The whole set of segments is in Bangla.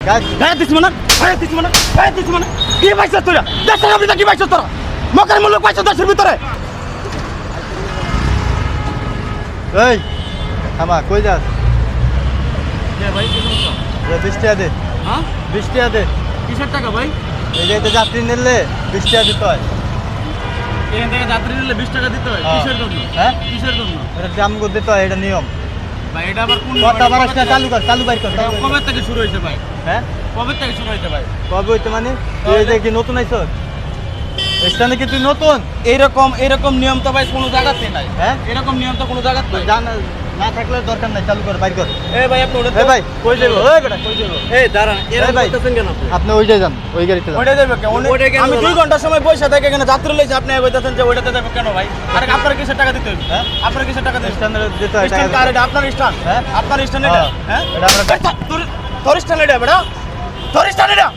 গায়ে দিস মানে কি পাইছ তোরা দেশের আপনি কি পাইছ তোরা মকার মূল্য পাইছ দেশের ভিতরে। এই থামা, কই যাস? ভাই কি সমস্যা? 20 টাকা দে। হ্যাঁ 20 টাকা দে। কিসের টাকা ভাই? এই যে এটা যাত্রী নিলে 20 টাকা দিতে হয়। এখান থেকে যাত্রী নিলে 20 টাকা দিতে হয়? কিসের জন্য? হ্যাঁ কিসের জন্য? এটা দাম করে দিতে হয়, এটা নিয়ম। ভাই এটা আবার কোন কথা বারসটা চালু কর, চালু বাইর কর। কবে থেকে শুরু হয়েছে ভাই? হ্যাঁ কবে থেকে শুরু হয়েছে ভাই? কবে হইতে মানে তুই এই যে কি নতুন আইছস? স্থানে কি তুই নতুন? এরকম নিয়ম তো ভাই কোনো জায়গাতে নাই। হ্যাঁ এরকম নিয়ম তো কোনো জায়গাতে নাই। জানা না থাকলে দরকার নাই, চালু কর, বাইর কর। এই ভাই আপনি ওটা এই ভাই কই যাবো? এই বেটা কই যাবো? এই দাঁড়ান এরকম ভাই, করতেছেন কেন আপনি? আপনি ওই যান, ওই গাড়িতে যান। ওইটা যাবে কেন? আমি 2 ঘন্টা সময় বসে থেকে এখানে যাত্রী লইছি, আপনি কইতাছেন যে ওইটাতে যাবে কেন ভাই? আরে আপনার কিসের টাকা দিতে হবে? হ্যাঁ আপনার কিসের টাকা দিতে হবে? স্থানে দিতে হয় স্ট্যান্ড টাকা। কার এটা? আপনার স্ট্যান্ড? হ্যাঁ আপনার স্ট্যান্ড এটা? হ্যাঁ এটা আমরা তোর স্ট্যান্ড এটা বেটা? তোর স্ট্যান্ড এটা?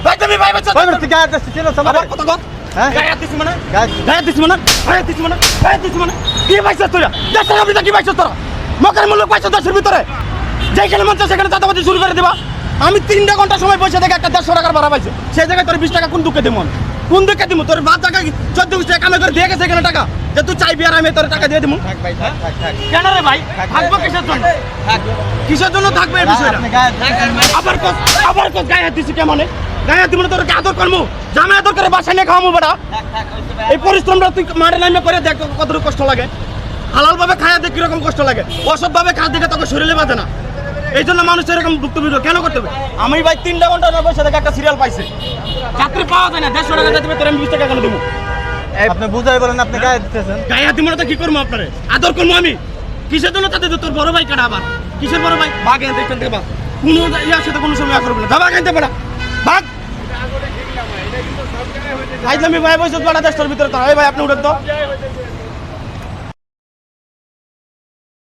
ভাই তুমি ভাই বাচ্চা কই তুই গায়ে যাচ্ছিস? চলো সামনে। আবার কত কত? হ্যাঁ গায়ে হাত দিছিস মানে? গায়ে গায়ে দিছিস মানে? গায়ে দিছিস মানে? গায়ে দিছিস মানে? কি পাইছ তোরা? দেশের আপনি কি পাইছ তোরা? মকার মূল্য পাইছ দেশের ভিতরে? যেখানে মন চায় সেখানে চাঁদাবাজি শুরু করে দিবা। আমি 3 ঘন্টা সময় বসে থেকে একটা 150 টাকার ভাড়া পাইছি, সেই জায়গায় তোর 20 টাকা কোন দুঃখে দিব? কোন দুঃখে দিব? তোর বাপ টাকা 14 টাকা কামে করে দিয়ে গেছে এখানে টাকা, যে তুই চাইবি আর আমি তোর টাকা দিয়ে দিব। থাক ভাই, থাক থাক থাক। কেন রে ভাই? থাকবো কিসের জন্য? কিসের জন্য থাকবে এই বিষয়টা? আপনি গায়ে আবার কত গায়ে হাত দিছি কেমনে? গায়ে হাত দিব না, তোর আদর করবো, জামাই আদর করে বাসায় নিয়ে খাওয়াবো বেটা। এই পরিশ্রমটা তুই মাঠে নামে করে দেখ কতটুকু কষ্ট লাগে। হালাল ভাবে খায়া দেখ কিরকম কষ্ট লাগে, অসৎ ভাবে খাওয়া দেখে তোকে শরীরে বাঁধে না। এই জন্য মানুষ এরকম ভুক্তভোগী কেন করতে হবে? আমি ভাই 3 ঘন্টা না বসে থেকে একটা সিরিয়াল পাইছি, যাত্রী পাওয়া যায় না, 150 টাকা দিবে, তোর আমি 20 টাকা কেন দেবো? আপনি বুঝাই বলেন, আপনি গায়ে দিতেছেন। গায়ে হাত দিব না তো কি করবো? আপনারে আদর করবো আমি কিসের জন্য? তাতে তোর বড় ভাই কাটা আবার কিসের বড় ভাই? ভাগ এখান থেকে ভাগ, কোনো ইয়ার সাথে কোনো সময় করবে না, ভাগ এখান থেকে ভাগ। আইজলামি ভাই বসে বেড়া দেশের ভিতরে তো। এই ভাই আপনি উঠেন তো।